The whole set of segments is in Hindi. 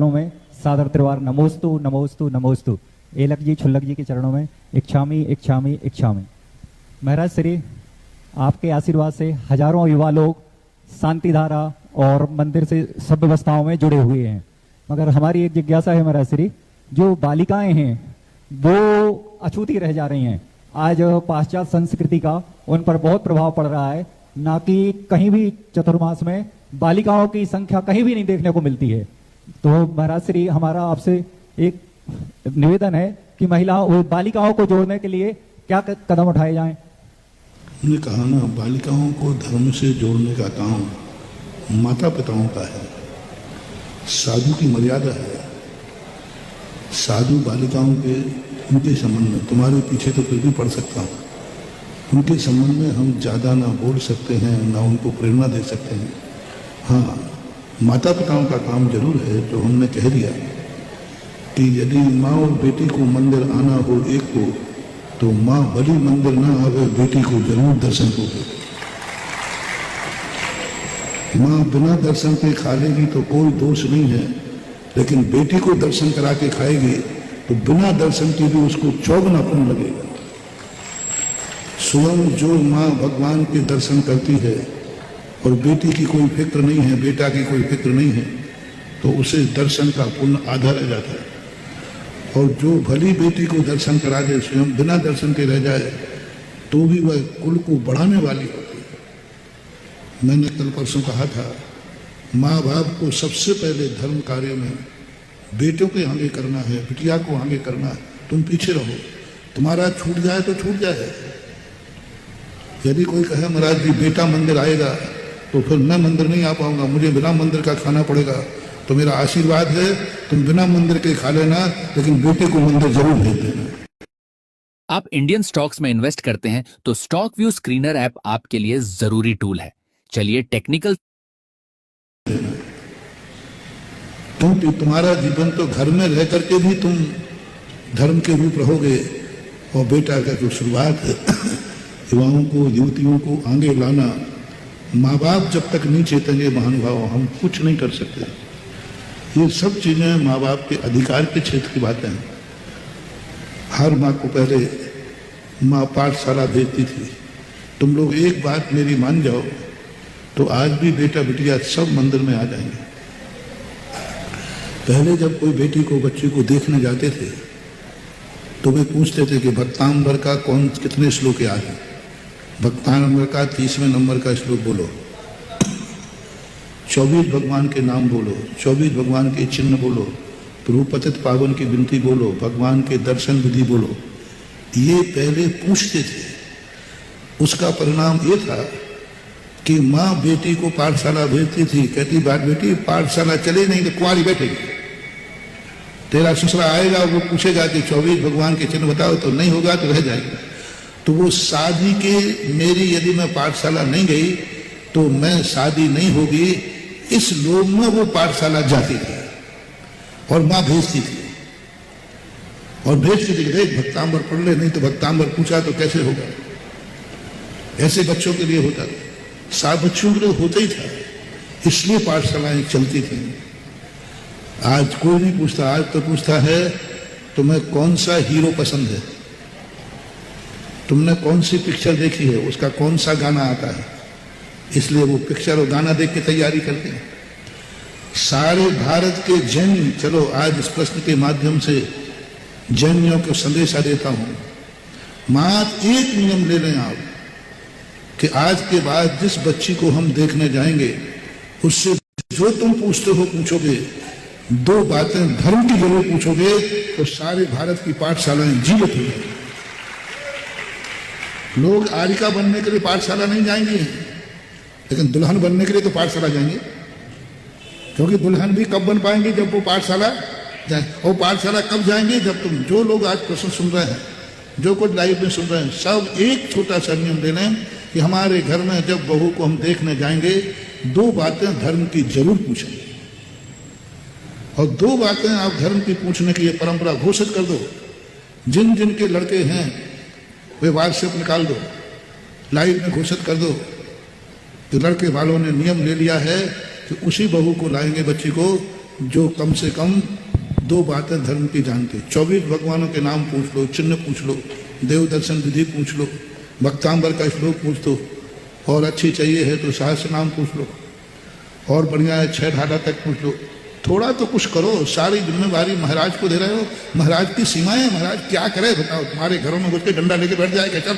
में सादर त्रिवार नमोस्तु नमोस्तु नमोस्तु। एलक जी छुल्लक जी के चरणों में इच्छामी इच्छामी इच्छामी। महाराज श्री आपके आशीर्वाद से हजारों युवा लोग शांति धारा और मंदिर से सब व्यवस्थाओं में जुड़े हुए हैं, मगर हमारी एक जिज्ञासा है महाराज श्री, जो बालिकाएं हैं वो अछूती रह जा रही हैं। आज पाश्चात्य संस्कृति का उन पर बहुत प्रभाव पड़ रहा है, ना कि कहीं भी चतुर्मास में बालिकाओं की संख्या कहीं भी नहीं देखने को मिलती है। तो महाराज श्री हमारा आपसे एक निवेदन है कि महिलाओं बालिकाओं को जोड़ने के लिए क्या कदम उठाए जाएं। हमने कहा ना, बालिकाओं को धर्म से जोड़ने का काम माता पिताओं का है, साधु की मर्यादा है। साधु बालिकाओं के उनके संबंध में, तुम्हारे पीछे तो फिर भी पढ़ सकता हूँ, उनके संबंध में हम ज़्यादा ना बोल सकते हैं, ना उनको प्रेरणा दे सकते हैं। हाँ, माता पिताओं का काम जरूर है, जो हमने कह दिया कि यदि माँ और बेटी को मंदिर आना हो एक को, तो माँ भली मंदिर ना आवे, बेटी को जरूर दर्शन को दे। माँ बिना दर्शन के खा लेगी तो कोई दोष नहीं है, लेकिन बेटी को दर्शन करा के खाएगी तो बिना दर्शन के भी उसको चौगुनापन लगेगा। स्वयं जो माँ भगवान के दर्शन करती है और बेटी की कोई फिक्र नहीं है, बेटा की कोई फिक्र नहीं है, तो उसे दर्शन का पुण्य आधा रह जाता है। और जो भली बेटी को दर्शन करा दे, स्वयं बिना दर्शन के रह जाए, तो भी वह कुल को बढ़ाने वाली होती है। मैंने कल परसों कहा था, माँ बाप को सबसे पहले धर्म कार्य में बेटों के आगे करना है, बिटिया को आगे करना है। तुम पीछे रहो, तुम्हारा छूट जाए तो छूट जाए। यदि कोई कहे महाराज जी बेटा मंदिर आएगा तो फिर मैं मंदिर नहीं आ पाऊंगा, मुझे बिना मंदिर का खाना पड़ेगा, तो मेरा आशीर्वाद है तुम बिना मंदिर के खा लेना, लेकिन बेटे को मंदिर जरूर भेज देना। आप इंडियन स्टॉक्स में इन्वेस्ट करते हैं तो स्टॉक व्यू स्क्रीनर ऐप आपके लिए जरूरी टूल है। चलिए टेक्निकल, क्योंकि तुम्हारा जीवन तो घर में रह करके भी तुम धर्म के रूप रहोगे, और बेटा का जो शुरुआत है युवाओं को, युवतियों को आगे लाना। माँ बाप जब तक नहीं चेतेंगे महानुभाव, हम कुछ नहीं कर सकते। ये सब चीजें माँ बाप के अधिकार के क्षेत्र की बातें हैं। हर माँ को पहले माँ पाठशाला भेजती थी। तुम लोग एक बात मेरी मान जाओ तो आज भी बेटा बिटिया सब मंदिर में आ जाएंगे। पहले जब कोई बेटी को, बच्ची को देखने जाते थे तो वे पूछते थे कि भक्तांबर का कितने श्लोक याद है। भक्तांबर का 30वें नंबर का श्लोक बोलो, 24 भगवान के नाम बोलो, 24 भगवान के चिन्ह बोलो, प्रभु पतित पावन की विनती बोलो, भगवान के दर्शन विधि बोलो। ये पहले पूछते थे। उसका परिणाम ये था कि माँ बेटी को पाठशाला भेजती थी, कहती बात बेटी पाठशाला चले नहीं तो कुंवारी बैठेगी। तेरा ससुरा आएगा, वो पूछेगा कि 24 भगवान के चिन्ह बताओ, तो नहीं होगा तो रह जाएगा। तो वो शादी के, मेरी यदि मैं पाठशाला नहीं गई तो मैं शादी नहीं होगी, इस लोभ में वो पाठशाला जाती थी और माँ भेजती थी। और भेजती थी देख भक्तांबर पढ़ ले, नहीं तो भक्तांबर पूछा तो कैसे होगा। ऐसे बच्चों के लिए होता था, 7 बच्चों के लिए होता ही था, इसलिए पाठशालाएं चलती थी। आज कोई नहीं पूछता। आज तो पूछता है तुम्हें कौन सा हीरो पसंद है, तुमने कौन सी पिक्चर देखी है, उसका कौन सा गाना आता है, इसलिए वो पिक्चर और गाना देख के तैयारी करते हैं। सारे भारत के जैन, चलो आज इस प्रश्न के माध्यम से जैनियों को संदेशा देता हूं, मात्र एक नियम ले लें आप कि आज के बाद जिस बच्ची को हम देखने जाएंगे उससे जो तुम पूछते हो पूछोगे, 2 बातें धर्म की जरूर पूछोगे, तो सारे भारत की पाठशालाएं जीवित हो जाएंगी। लोग आरिका बनने के लिए पाठशाला नहीं जाएंगे, लेकिन दुल्हन बनने के लिए तो पाठशाला जाएंगे। क्योंकि दुल्हन भी कब बन पाएंगे, जब वो पाठशाला जाए। और पाठशाला कब जाएंगे, जब तुम, जो लोग आज प्रश्न सुन रहे हैं, जो कुछ लाइव में सुन रहे हैं, सब एक छोटा सा नियम ले लें कि हमारे घर में जब बहू को हम देखने जाएंगे, 2 बातें धर्म की जरूर पूछेंगे। और 2 बातें आप धर्म की पूछने की ये परंपरा घोषित कर दो। जिन जिन के लड़के हैं वे व्हाट्सएप निकाल दो, लाइव में घोषित कर दो कि लड़के वालों ने नियम ले लिया है कि उसी बहू को लाएंगे, बच्ची को, जो कम से कम 2 बातें धर्म की जानते। 24 भगवानों के नाम पूछ लो, चिन्ह पूछ लो, देव दर्शन विधि पूछ लो, भक्तांबर का श्लोक पूछ लो, और अच्छी चाहिए है तो सहस्र नाम पूछ लो, और बढ़िया है 6 ढाला तक पूछ लो। थोड़ा तो कुछ करो, सारी जिम्मेवारी महाराज को दे रहे हो। महाराज की सीमाएं, महाराज क्या करे बताओ? तुम्हारे घरों में घुस के डंडा लेके बैठ जाएगा चल।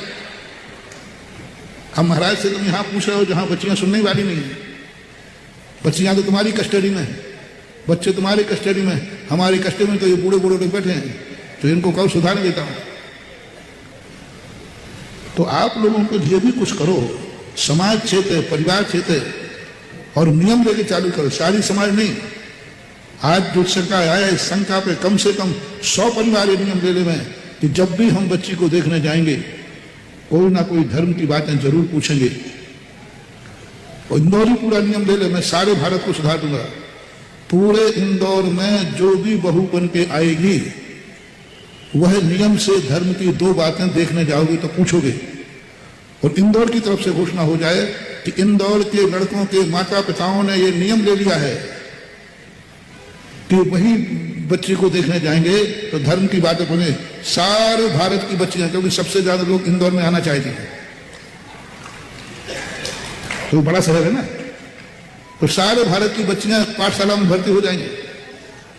हम महाराज से तुम यहाँ पूछ रहे हो जहां बच्चियां सुनने वाली नहीं है। बच्चियां तो तुम्हारी कस्टडी में है, बच्चे तुम्हारी कस्टडी में, हमारी कस्टडी में तो ये बूढ़े बूढ़े लोग बैठे हैं, तो इनको कब सुधार देता हूं। तो आप लोगों के लिए भी कुछ करो, समाज क्षेत्र, परिवार क्षेत्र, और नियम लेके चालू करो। सारी समाज नहीं, आज जो सरकार आया इस शंका पे कम से कम 100 परिवार ये नियम ले ले में कि जब भी हम बच्ची को देखने जाएंगे कोई ना कोई धर्म की बातें जरूर पूछेंगे। और इंदौर ही पूरा नियम ले ले, मैं सारे भारत को सुधार दूंगा। पूरे इंदौर में जो भी बहू बन के आएगी वह नियम से धर्म की 2 बातें देखने जाओगे तो पूछोगे। और इंदौर की तरफ से घोषणा हो जाए कि इंदौर के लड़कों के माता पिताओं ने यह नियम ले लिया है कि वही बच्ची को देखने जाएंगे तो धर्म की बातें बोले। सारे भारत की बच्चियां, क्योंकि सबसे ज्यादा लोग इंदौर में आना चाहते हैं, तो बड़ा शहर है ना, तो सारे भारत की बच्चियां पाठशाला में भर्ती हो जाएंगे।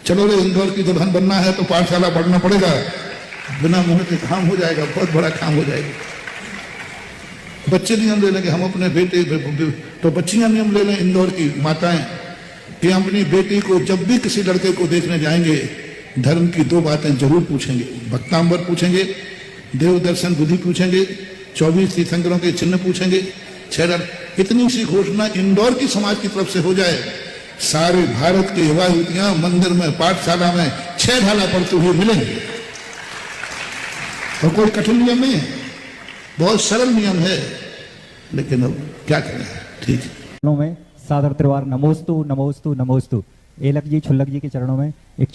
चलो रे, इंदौर की दुल्हन बनना है तो पाठशाला पढ़ना पड़ेगा, बिना मेहनत के काम हो जाएगा, बहुत बड़ा काम हो जाएगा। बच्चे नियम ले लेंगे, हम अपने बेटे, तो बच्चियां नियम ले लें इंदौर की माताएं कि अपनी बेटी को जब भी किसी लड़के को देखने जाएंगे धर्म की 2 बातें जरूर पूछेंगे। भक्तांबर पूछेंगे, देव दर्शन विधि पूछेंगे, 24 तीर्थंकरों के चिन्ह पूछेंगे, 6 इतनी सी घोषणा इंदौर की समाज की तरफ से हो जाए, सारे भारत के युवा युवतियां मंदिर में, पाठशाला में 6 ढाला पढ़ते हुए मिलेंगे। और कोई कठिन नियम नहीं है, बहुत सरल नियम है, लेकिन अब क्या करें। ठीक है, में सादर त्रिवार नमोस्तु नमोस्तु नमोस्तु। एलक जी, छुल्लक जी के चरणों में एक